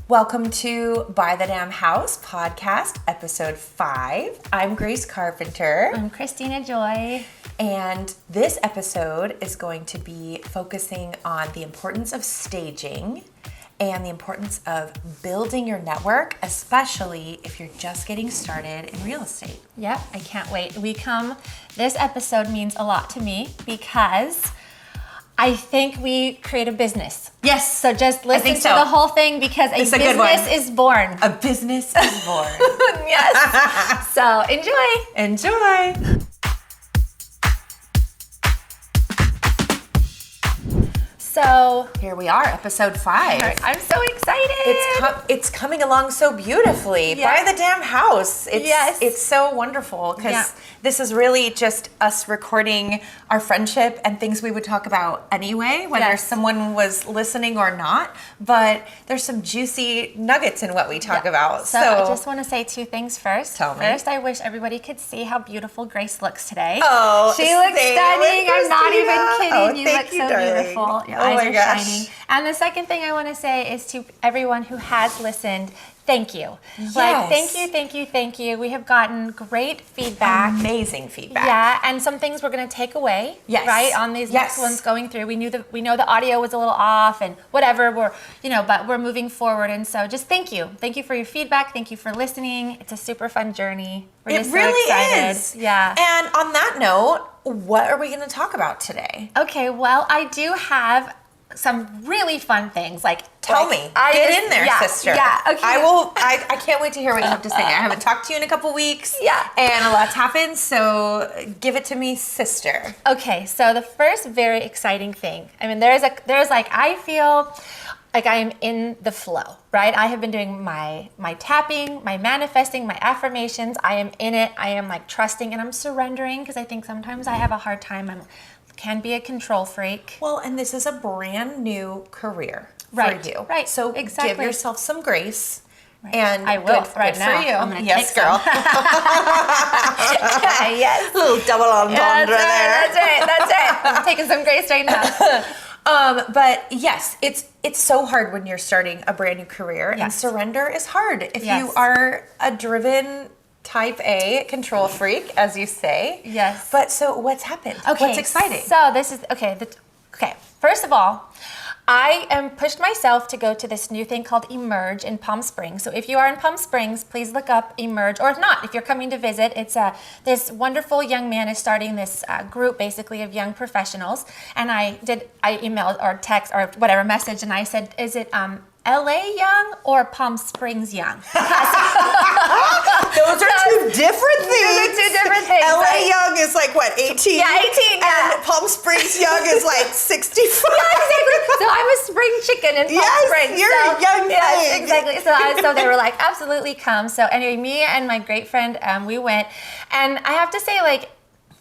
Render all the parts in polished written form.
Welcome to Buy the Damn House podcast, episode 5. I'm Grace Carpenter. I'm Christina Joy. And this episode is going to be focusing on the importance of staging and the importance of building your network, especially if you're just getting started in real estate. Yep, I can't wait. This episode means a lot to me because I think we create a business. Yes. So just listen to the whole thing because a business is born. A business is born. Yes. So enjoy. Enjoy. So here we are, episode 5. I'm so excited. It's coming along so beautifully. Yes. Buy the Damn House. Yes. It's so wonderful because this is really just us recording our friendship and things we would talk about anyway, whether someone was listening or not. But there's some juicy nuggets in what we talk about. So I just want to say 2 things first. Tell me. First, I wish everybody could see how beautiful Grace looks today. Oh, she looks stunning. I'm not even kidding. You thank look you, so darling. beautiful. Your Oh eyes my are gosh. shining. And the second thing I want to say is to everyone who has listened, thank you. Yes. Thank you. We have gotten great feedback. Amazing feedback. Yeah, and some things we're going to take away, right, on these next ones going through. We know the audio was a little off and whatever, but we're moving forward. And so just thank you. Thank you for your feedback. Thank you for listening. It's a super fun journey. We're just really so excited. is. Yeah. And on that note, what are we going to talk about today? Okay, well, I do have some really fun things. Tell me. Get in there, sister. Yeah, okay. I can't wait to hear what you have to say. I haven't talked to you in a couple weeks. Yeah. And a lot's happened, so give it to me, sister. Okay, so the first very exciting thing. I mean, I feel like I am in the flow, right? I have been doing my tapping, my manifesting, my affirmations. I am in it. I am trusting and I'm surrendering because I think sometimes I have a hard time. Can be a control freak. Well, and this is a brand new career for you. Right. So exactly. give yourself some grace. Right. And I will good, right good now. For you. I'm gonna yes, take girl. Yes. A little double entendre there. That's right. I'm taking some grace right now. But yes, it's so hard when you're starting a brand new career, and surrender is hard. If you are a driven type A control freak, as you say. Yes. But so what's happened? Okay. What's exciting? So this is okay. First of all, I am pushed myself to go to this new thing called Emerge in Palm Springs. So if you are in Palm Springs, please look up Emerge, or if not, if you're coming to visit, it's this wonderful young man is starting this group basically of young professionals. And I emailed or text or whatever message, and I said, is it LA Young or Palm Springs Young? Those are two different things. Those are two different things. LA right? Young is 18? Yeah, 18. And Palm Springs Young is 65. Yeah, exactly. So I'm a spring chicken in Palm Springs. You're a young yes, thing. exactly. So they were like, absolutely come. So anyway, me and my great friend, we went. And I have to say,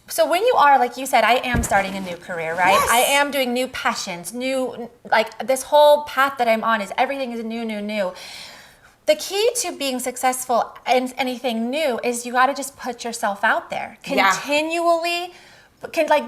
so when you are, like you said, I am starting a new career, right? Yes. I am doing new passions, this whole path that I'm on everything is new. The key to being successful in anything new is you got to just put yourself out there continually.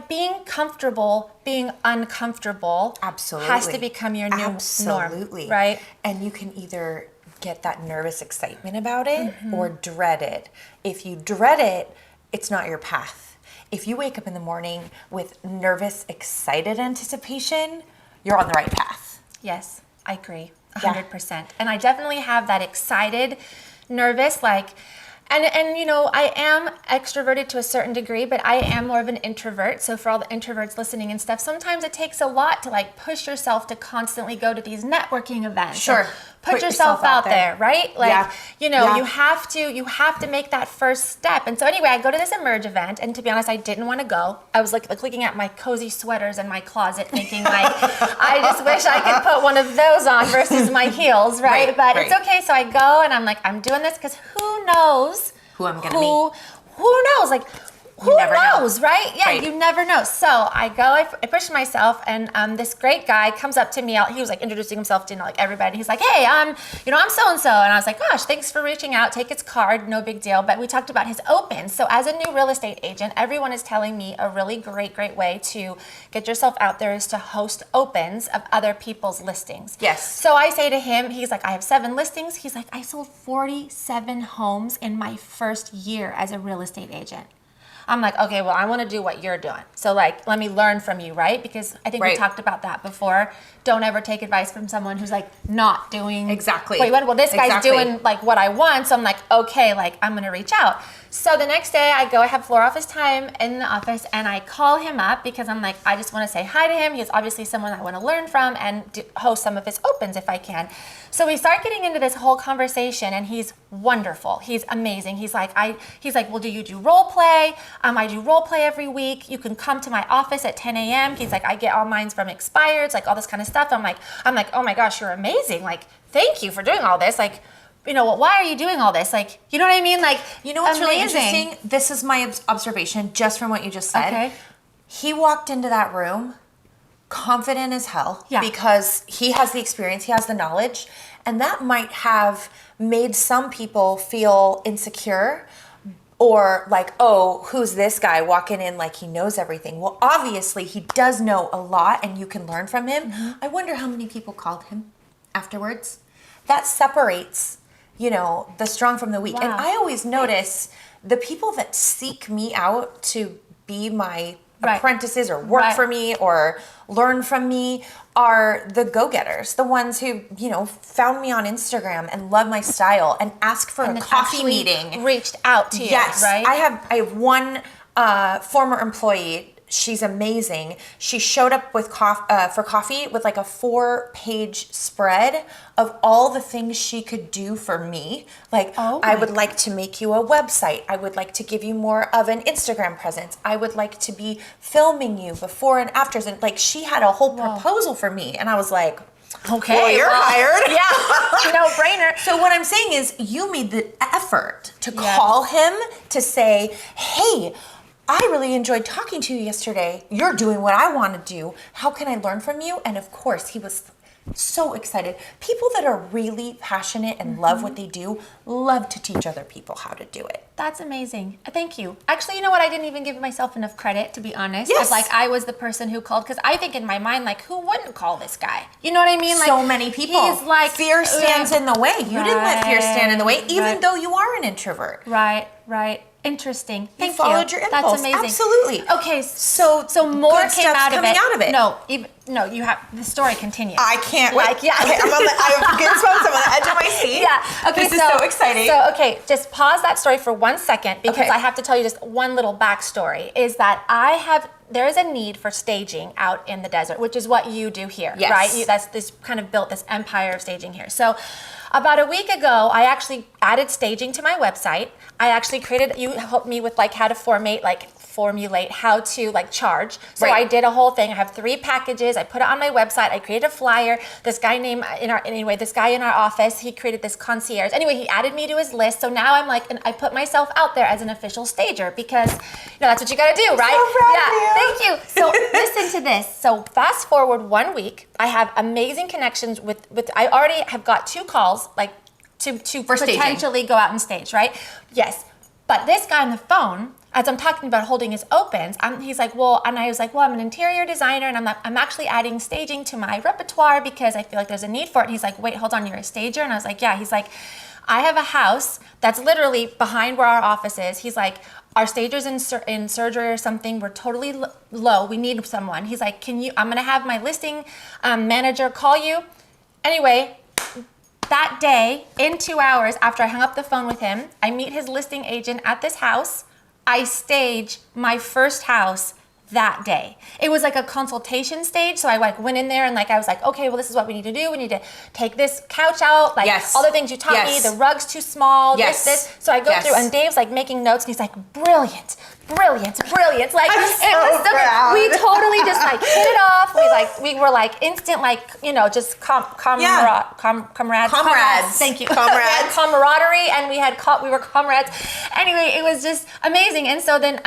Being comfortable, being uncomfortable, absolutely has to become your new norm, right? And you can either get that nervous excitement about it or dread it. If you dread it, it's not your path. If you wake up in the morning with nervous, excited anticipation, you're on the right path. Yes, I agree, 100%. And I definitely have that excited, nervous, and I am extroverted to a certain degree, but I am more of an introvert. So for all the introverts listening and stuff, sometimes it takes a lot to push yourself to constantly go to these networking events. Sure. Put yourself out there, right? You have to make that first step. And so anyway, I go to this Emerge event, and to be honest, I didn't want to go. I was looking at my cozy sweaters in my closet thinking I just wish I could put one of those on versus my heels, right? It's okay. So I go and I'm doing this because who knows who I'm going to meet. Who knows? who never know. knows, right? Yeah, Right. you never know. So I go, I push myself, and this great guy comes up to me. He was like introducing himself to like everybody. He's like, hey, I'm so and so, and I was like, gosh, thanks for reaching out. Take his card, no big deal. But we talked about his opens. So as a new real estate agent, everyone is telling me a really great way to get yourself out there is to host opens of other people's listings. Yes. So I say to him, he's like, I have 7 listings. He's like, I sold 47 homes in my first year as a real estate agent. I'm like, okay, well, I want to do what you're doing. So like, let me learn from you, right? Because I think we talked about that before. Don't ever take advice from someone who's like not doing exactly. Wait, well, this guy's doing like what I want. So I'm like, okay, like I'm gonna reach out. So the next day I go, I have floor office time in the office, and I call him up because I'm like, I just want to say hi to him. He's obviously someone I want to learn from and host some of his opens if I can. So we start getting into this whole conversation, and he's wonderful. He's amazing. He's like, well, do you do role play? I do role play every week. You can come to my office at 10 a.m. He's like, I get all mines from expireds, like all this kind of stuff. I'm like, oh my gosh, you're amazing. Like, thank you for doing all this. Like, why are you doing all this? Like, you know what I mean? Like, what's really interesting? This is my observation just from what you just said. Okay. He walked into that room confident as hell because he has the experience, he has the knowledge, and that might have made some people feel insecure or like, oh, who's this guy walking in like he knows everything? Well, obviously he does know a lot and you can learn from him. Mm-hmm. I wonder how many people called him afterwards. That separates, the strong from the weak. Wow. And I always notice the people that seek me out to be my apprentices or work for me or learn from me are the go-getters, the ones who, found me on Instagram and love my style and ask for a coffee meeting. Reached out to you, right? I have one former employee. She's amazing. She showed up with for coffee with like a 4-page spread of all the things she could do for me. Like, I would like to make you a website. I would like to give you more of an Instagram presence. I would like to be filming you before and afters. And like, she had a whole proposal for me. And I was like, okay, well, you're hired. Yeah, no brainer. So what I'm saying is you made the effort to call him to say, hey, I really enjoyed talking to you yesterday. You're doing what I want to do. How can I learn from you? And of course, he was so excited. People that are really passionate and love what they do love to teach other people how to do it. That's amazing. Thank you. Actually, you know what? I didn't even give myself enough credit, to be honest. Yes. Like, I was the person who called, because I think in my mind, like, who wouldn't call this guy? You know what I mean? Like, so many people. He's like, fear stands in the way. You didn't let fear stand in the way, even though you are an introvert. Right. Interesting. Thank you. Followed your impulse. That's amazing. Absolutely. Okay, so more came out of it. No, you have the story continues. I can't wait. Like, yeah. Okay, I have goosebumps. I'm on the edge of my seat. Yeah. Okay. This is so exciting. So just pause that story for 1 second because I have to tell you just one little backstory. Is that there is a need for staging out in the desert, which is what you do here, right? That's this kind of built this empire of staging here. So about a week ago, I actually added staging to my website. I actually you helped me with like how to formulate how to like charge. So I did a whole thing. I have 3 packages. I put it on my website. I created a flyer. This guy in our office, he created this concierge. Anyway, he added me to his list. So now I'm like, and I put myself out there as an official stager because that's what you got to do, right? So proud of you. Thank you. So listen to this. So fast forward 1 week, I have amazing connections with I already have got 2 calls like to potentially go out and stage, right? Yes. But this guy on the phone, as I'm talking about holding his opens, he's like, and I was like, I'm an interior designer, and I'm actually adding staging to my repertoire because I feel like there's a need for it. And he's like, wait, hold on, you're a stager? And I was like, yeah. He's like, I have a house that's literally behind where our office is. He's like, our stagers in surgery or something, we're totally low. We need someone. He's like, I'm going to have my listing manager call you. Anyway, that day, in 2 hours after I hung up the phone with him, I meet his listing agent at this house. I stage my first house that day. It was like a consultation stage. So I went in there and I was like, okay, well, this is what we need to do. We need to take this couch out, all the things you taught me, the rug's too small, this. So I go through and Dave's making notes and he's like, brilliant. brilliant. Like I'm it so was so proud. we totally just like hit it off. We were like instant, like, you know, just comrades. Thank you. Comrades. Camaraderie, and we were comrades. Anyway, it was just amazing. And so then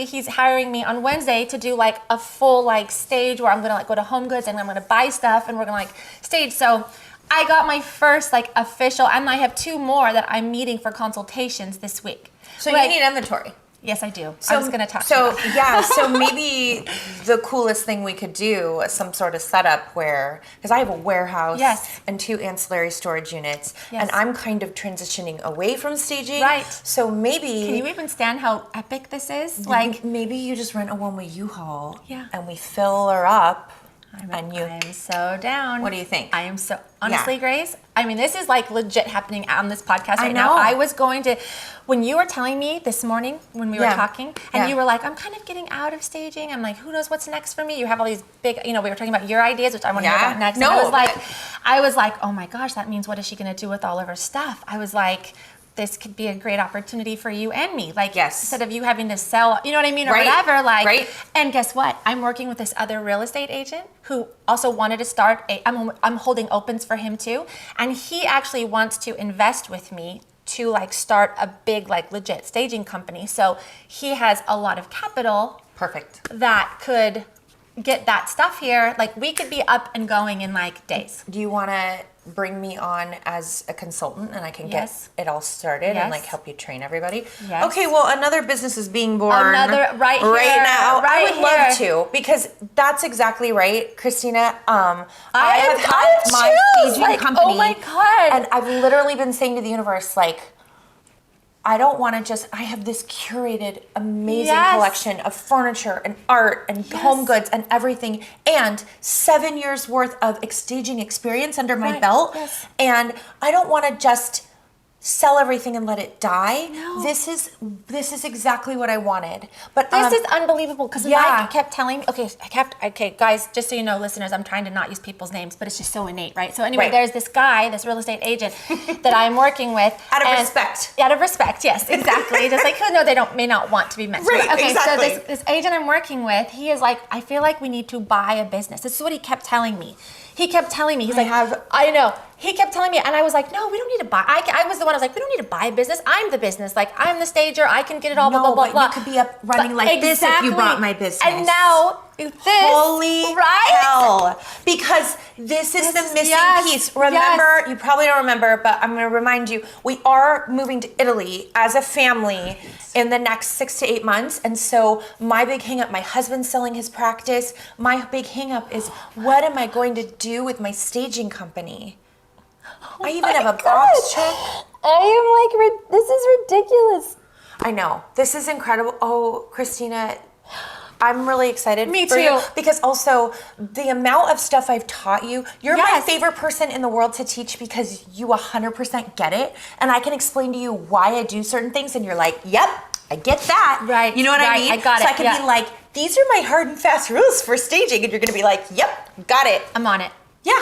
he's hiring me on Wednesday to do like a full like stage where I'm gonna like go to Home Goods and I'm gonna buy stuff and we're gonna like stage. So I got my first like official, and I have 2 more that I'm meeting for consultations this week. So like, you need inventory. Yes, I do. I was going to talk so, to you. Yeah, so maybe the coolest thing we could do is some sort of setup where, because I have a warehouse Yes. and 2 ancillary storage units, Yes. and I'm kind of transitioning away from staging. Right. So maybe... Can you even stand how epic this is? Like, maybe you just rent a one-way U-Haul, Yeah. and we fill her up, and you... I am so down. What do you think? I am so... Honestly, Yeah. Grace, I mean, this is like legit happening on this podcast I right now. know. I was going to... When you were telling me this morning, when we were Yeah. talking, and Yeah. you were like, I'm kind of getting out of staging. I'm like, who knows what's next for me? You have all these big... You know, we were talking about your ideas, which I want to hear Yeah. about next. No, and but- I was like, oh my gosh, that means what is she going to do with all of her stuff? I was like... This could be a great opportunity for you and me. Like, Yes. instead of you having to sell, you know what I mean, or Right. whatever. Like, Right. and guess what? I'm working with this other real estate agent who also wanted to start I'm holding opens for him too. And he actually wants to invest with me to like start a big, like legit staging company. So he has a lot of capital Perfect. that could get that stuff here. Like, we could be up and going in like days. Do you want to bring me on as a consultant and I can Yes. get it all started Yes. and like help you train everybody? Yes. Okay, well, another business is being born Another- right here, now. I right would love here. to, because that's exactly right, Christina. I have had my chills, staging like, company. oh my God. And I've literally been saying to the universe, like, I don't want to just, I have this curated, amazing Yes. collection of furniture and art and home goods and everything, and 7 years worth of staging experience under my Right. belt. Yes. And I don't want to just sell everything and let it die. No. This is exactly what I wanted. But This is unbelievable because yeah. Mike kept telling me, okay, guys, just so you know, listeners, I'm trying to not use people's names, but it's just so innate, right? So anyway, Right. there's this guy, this real estate agent that I'm working with. Out of and- respect. Out of respect, yes, exactly. Just like, who know, may not want to be mentioned. Right, Okay, exactly. so this agent I'm working with, he is like, I feel like we need to buy a business. This is what he kept telling me. He kept telling me, he's like, I know. He kept telling me, and I was like, no, we don't need to buy. I was the one, I was like, we don't need to buy a business. I'm the business. Like, I'm the stager. I can get it all, No, blah, blah, but blah. you could be up running But like this if you bought my business. And now, this. Holy right? hell. Because this is the missing yes, piece. Remember, you probably don't remember, but I'm going to remind you, we are moving to Italy as a family in the next 6 to 8 months. And so my big hang up, my husband's selling his practice. My big hang up is, what am I going to do with my staging company? I even have a box check. I am like, this is ridiculous. I know. This is incredible. Oh, Christina, I'm really excited Me for you, too. because also the amount of stuff I've taught you, you're my Yes. favorite person in the world to teach, because you 100% get it. And I can explain to you why I do certain things and you're like, yep, I get that. Right, You know what I right, mean? I got so it, I can yeah. be like, these are my hard and fast rules for staging. And you're going to be like, yep, got it. I'm on it. Yeah.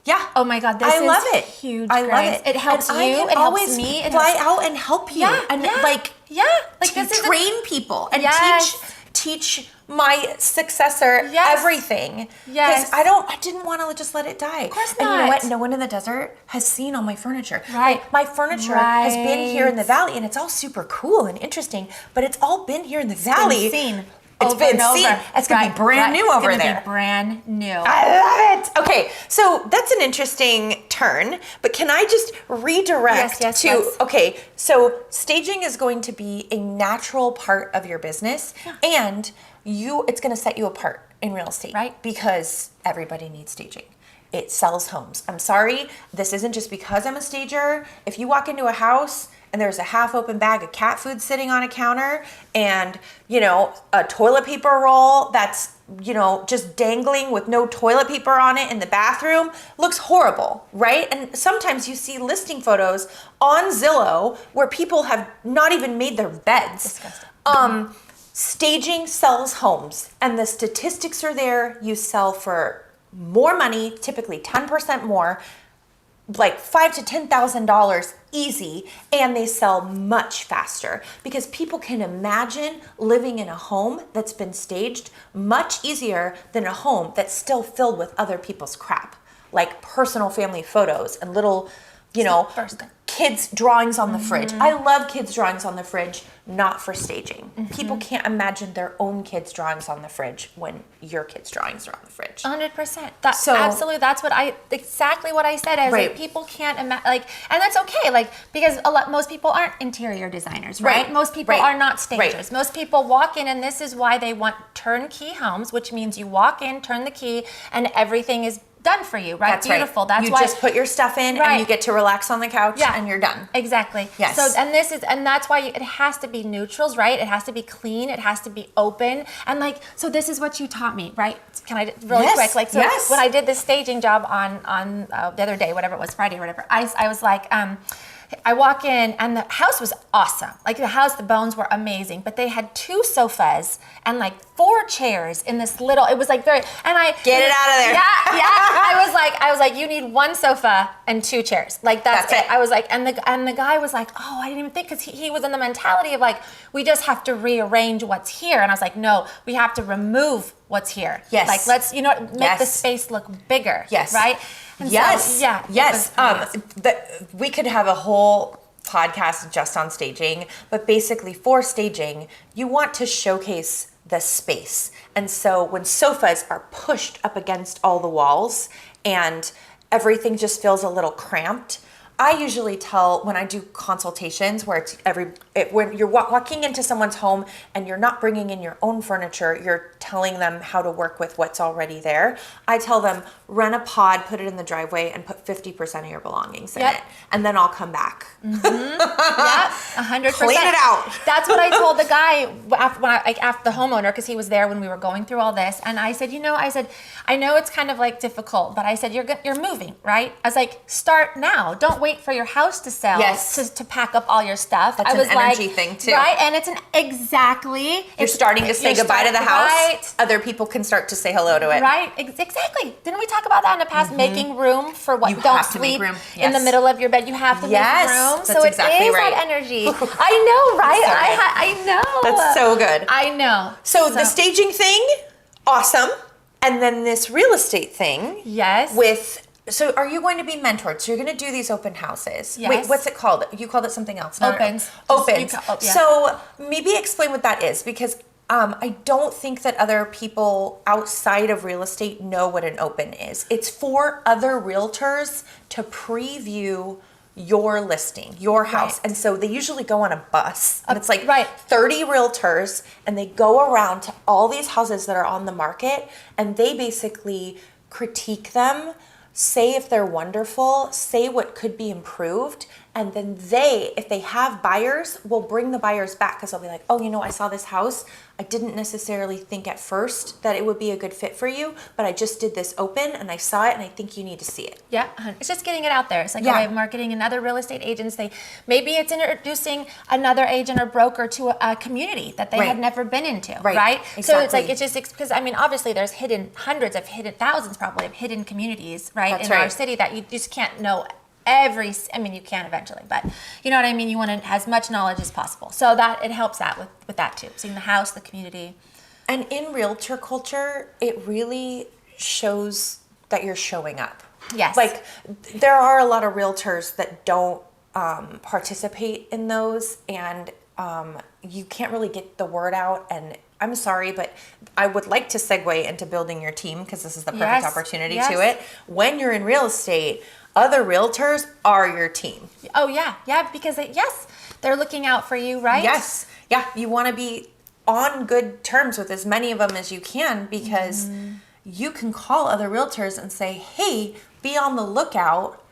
Yeah. Oh my God, this I is love it. huge, I love Grace. it. It helps And I you, can it helps always me, it fly helps- out and help you. Yeah, and yeah. like, Yeah, like to this is train people and Yes. teach my successor Yes. everything. Yes. Because I didn't want to just let it die. Of course And you know not. what? No one in the desert has seen all my furniture. Right. Like, my furniture has been here in the Right. valley, and it's all super cool and interesting, but it's all been here in the valley. Seen. It's over been and seen. over. It's gonna be brand new over It's there. gonna be brand new. I love it. Okay, so that's an interesting turn, but can I just redirect Yes, to, let's. okay, so staging is going to be a natural part of your business, and it's going to set you apart in real estate, Right. because everybody needs staging. It sells homes. I'm sorry, this isn't just because I'm a stager. If you walk into a house and there's a half open bag of cat food sitting on a counter, and, a toilet paper roll that's, just dangling with no toilet paper on it in the bathroom, looks horrible, right? And sometimes you see listing photos on Zillow where people have not even made their beds. Disgusting. Staging sells homes, and the statistics are there. You sell for more money, typically 10% more. like $5,000 to $10,000 easy, and they sell much faster because people can imagine living in a home that's been staged much easier than a home that's still filled with other people's crap, like personal family photos and little, kids' drawings on the fridge. I love kids' drawings on the fridge, not for staging. People can't imagine their own kids' drawings on the fridge when your kids' drawings are on the fridge. 100%. Absolutely. That's exactly what I said. I was like, people can't imagine, and that's okay, because most people aren't interior designers, right? Most people are not stagers. Most people walk in, and this is why they want turnkey homes, which means you walk in, turn the key, and everything is done for you, right? That's beautiful. Right. That's why you just put your stuff in and you get to relax on the couch and you're done. Exactly. Yes. So and that's why it has to be neutrals, right? It has to be clean. It has to be open. And so this is what you taught me, right? Can I really quick? When I did this staging job on the other day, whatever it was, Friday or whatever, I was like, I walk in and the house was awesome. The bones were amazing, but they had 2 sofas and 4 chairs in this little, it was very, and I get it out of there. Yeah. I was like, you need 1 sofa and 2 chairs. That's it. I was like, and the guy was like, oh, I didn't even think, because he was in the mentality of we just have to rearrange what's here. And I was like, no, we have to remove what's here. Yes. Let's, make the space look bigger. Yes. Right? And yes. So, yes. We could have a whole podcast just on staging, but basically for staging, you want to showcase the space. And so when sofas are pushed up against all the walls and everything just feels a little cramped, I usually tell when I do consultations where when you're walking into someone's home and you're not bringing in your own furniture, you're telling them how to work with what's already there. I tell them, rent a pod, put it in the driveway, and put 50% of your belongings in it, and then I'll come back. Yep, 100%. Clean it out. That's what I told the guy after the homeowner, because he was there when we were going through all this, and I said, I know it's kind of difficult, but I said, you're moving, right? I was like, start now. Don't wait for your house to sell to pack up all your stuff. That's an energy thing too. Right, and it's exactly. You're starting to say goodbye to the house. Right. Other people can start to say hello to it. Right, exactly. Didn't we talk about that in the past? Making room for what? You don't have to sleep make room. in the middle of your bed. You have to make room. That's exactly right. That energy. I know, right? I know. That's so good. I know. So the staging thing, awesome. And then this real estate thing. Yes. So are you going to be mentored? So you're going to do these open houses. Yes. Wait, what's it called? You called it something else. Opens. Opens. So maybe explain what that is, because I don't think that other people outside of real estate know what an open is. It's for other realtors to preview your listing, your house. Right. And so they usually go on a bus, and it's 30 realtors, and they go around to all these houses that are on the market, and they basically critique them, say if they're wonderful, say what could be improved, and then if they have buyers, will bring the buyers back, because they'll be like, oh, I saw this house. I didn't necessarily think at first that it would be a good fit for you, but I just did this open and I saw it and I think you need to see it. Yeah, it's just getting it out there. It's a way of marketing, and other real estate agents, maybe it's introducing another agent or broker to a community that they had never been into, right? Exactly. So it's just, because obviously there's thousands probably of hidden communities, right, in our city that you just can't know you can eventually, but you know what I mean? You want to as much knowledge as possible. So that it helps that with that too. Seeing the house, the community. And in realtor culture, it really shows that you're showing up. Yes. There are a lot of realtors that don't participate in those, and you can't really get the word out. And I'm sorry, but I would like to segue into building your team, because this is the perfect opportunity to it. When you're in real estate, other realtors are your team. Oh, yeah, because they're looking out for you, right? Yes, yeah, you want to be on good terms with as many of them as you can, because you can call other realtors and say, hey, be on the lookout.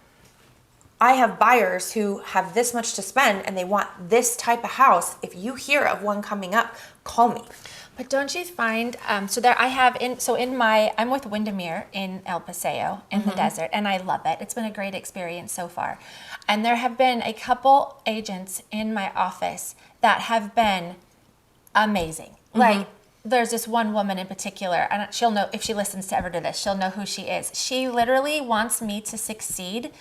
I have buyers who have this much to spend and they want this type of house. If you hear of one coming up, call me. But don't you find, I'm with Windermere in El Paseo in the desert, and I love it. It's been a great experience so far. And there have been a couple agents in my office that have been amazing. There's this one woman in particular, and she'll know, if she listens to this, she'll know who she is. She literally wants me to succeed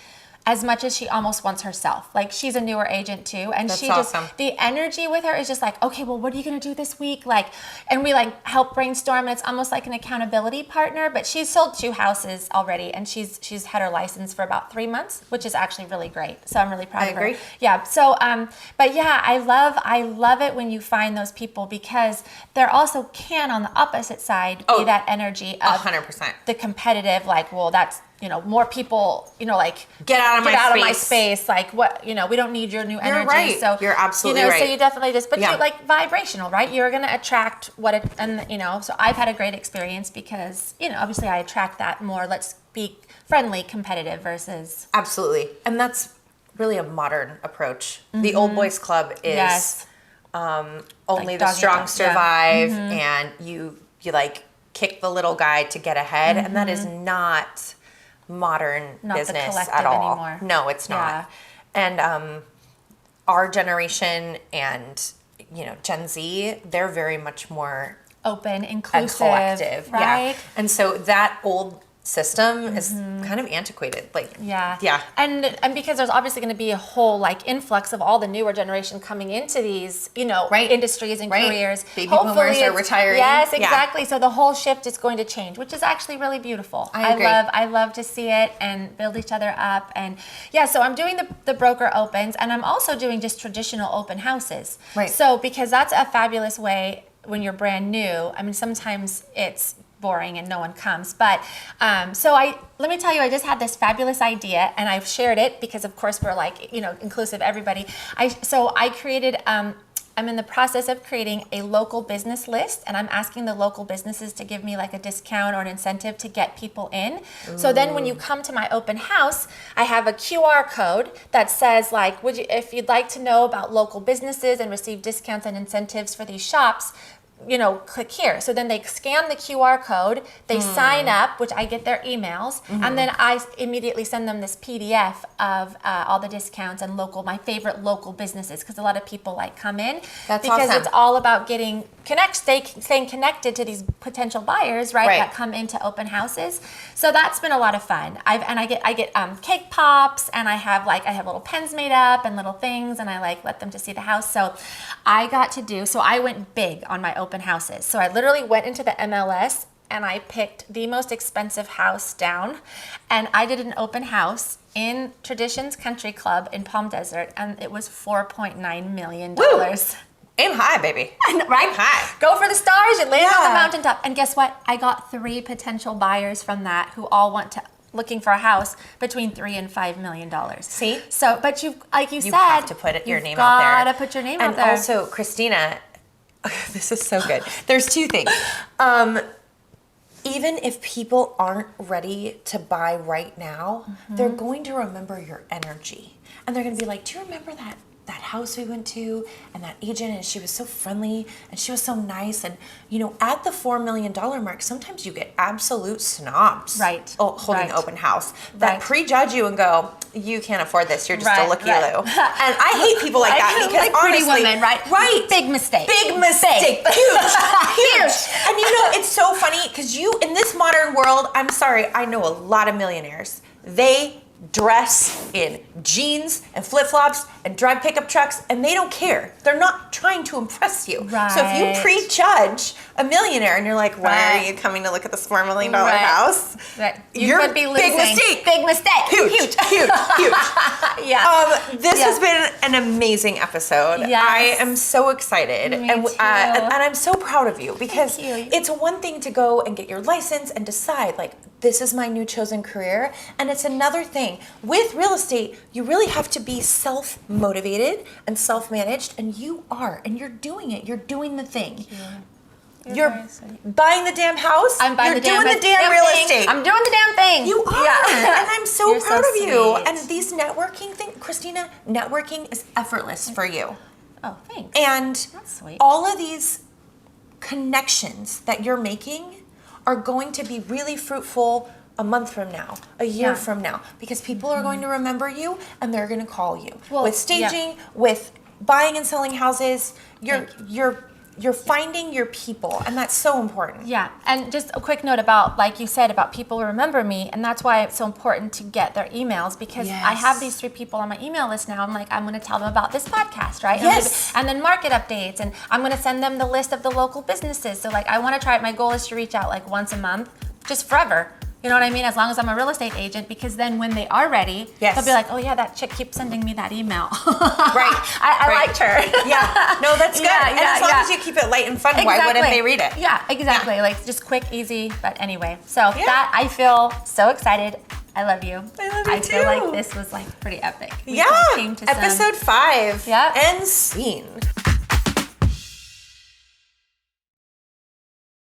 as much as she almost wants herself. Like, she's a newer agent too, and That's she awesome. just, the energy with her is just like, okay, well, what are you gonna do this week? Like, and we like help brainstorm, and it's almost like an accountability partner. But she's sold 2 houses already, and she's had her license for about 3 months, which is actually really great. So I'm really proud of her. agree. Yeah. So, but yeah, I love it when you find those people, because there also can, on the opposite side, be that energy of 100%. the competitive, like, well, that's, more people, like, Get out of my space. Like, what, we don't need your new energy. Right. So You're absolutely So right. you definitely just, but Yeah. you're like vibrational, right? You're going to attract so I've had a great experience because, obviously I attract that more, let's be friendly, competitive versus. Absolutely. And that's really a modern approach. The old boys club is Yes. only Like the dog eat strong dog, survive, and you like kick the little guy to get ahead, and that is not modern Not the business collective at all. anymore. No, it's not. And our generation and Gen Z, they're very much more Open, and inclusive, collective, right? yeah. And so that old system is kind of antiquated, like Yeah. And because there's obviously going to be a whole like influx of all the newer generation coming into these, industries and careers. Baby Hopefully boomers are it's- retiring. Yes, Yeah. exactly. So the whole shift is going to change, which is actually really beautiful. I agree. I love to see it and build each other up. And yeah, so I'm doing the broker opens, and I'm also doing just traditional open houses. Right. So because that's a fabulous way when you're brand new. I mean, sometimes it's boring and no one comes, but let me tell you, I just had this fabulous idea, and I've shared it because of course we're like inclusive, everybody. I created I'm in the process of creating a local business list, and I'm asking the local businesses to give me like a discount or an incentive to get people in. Ooh. So then when you come to my open house, I have a QR code that says like, if you'd like to know about local businesses and receive discounts and incentives for these shops, click here. So then they scan the QR code, they sign up, which I get their emails, and then I immediately send them this PDF of all the discounts and my favorite local businesses, because a lot of people like come in. That's because awesome. It's all about staying connected to these potential buyers, right? That come into open houses. So that's been a lot of fun. I get cake pops, and I have little pens made up and little things, and I let them to see the house. So I went big on my open houses. So I literally went into the MLS and I picked the most expensive house down, and I did an open house in Traditions Country Club in Palm Desert, and it was $4.9 million. Woo! Aim high, baby. Right? Aim high. Go for the stars. You land on the Yeah. mountaintop. And guess what? I got 3 potential buyers from that who all looking for a house between $3 and $5 million. See? So, but you said, have to put your name out there. You gotta put your name out And there. also, Christina, this is so good. There's 2 things. Even if people aren't ready to buy right now, they're going to remember your energy. And they're going to be like, do you remember that house we went to, and that agent, and she was so friendly, and she was so nice. And at the $4 million mark, sometimes you get absolute snobs, Right. holding Right. open house that Right. prejudge you and go, you can't afford this, you're just Right, a looky-loo. right. And I hate people like that, because like pretty honestly, women, right? Right. Big mistake. Big mistake. Huge. And it's so funny, because in this modern world, I'm sorry, I know a lot of millionaires. They dress in jeans and flip-flops and drive pickup trucks, and they don't care. They're not trying to impress you. Right. So if you prejudge a millionaire and you're like, why Right. are you coming to look at this $4 million Right. house? Right. You're would be losing. big mistake. Big mistake. Huge. Yeah. This has been an amazing episode. Yes. I am so excited, Me and too. and I'm so proud of you, because Thank you. it's one thing to go and get your license and decide like, this is my new chosen career, and it's another thing with real estate. You really have to be self-motivated and self-managed, and you are, and you're doing it. You're doing the thing. You're very sweet. buying the damn house. I'm buying You're the damn doing the damn real thing. estate. I'm doing the damn thing. You are, Yeah. and I'm so You're proud so of you. sweet. And these networking things, Christina, networking is effortless for you. Oh, thanks. And That's sweet. all of these connections that you're making are going to be really fruitful a month from now, a year Yeah. from now, because people are going to remember you, and they're going to call you. Well, with staging, with buying and selling houses, you're you're finding your people, and that's so important. Yeah, and just a quick note about, like you said, about people who remember me, and that's why it's so important to get their emails, because I have these 3 people on my email list now. I'm like, I'm going to tell them about this podcast, right? Yes. And then market updates, and I'm going to send them the list of the local businesses. So like, I want to try it. My goal is to reach out like once a month, just forever. You know what I mean? As long as I'm a real estate agent, because then when they are ready, they'll be like, oh yeah, that chick keeps sending me that email. Right. I liked her. Yeah. No, that's good. And as long as you keep it light and fun, why wouldn't they read it? Yeah, exactly. Like just quick, easy. But anyway, so that I feel so excited. I love you. I love you I too. feel like this was like pretty epic. We Yeah. came to Episode 5. Yeah. And scene.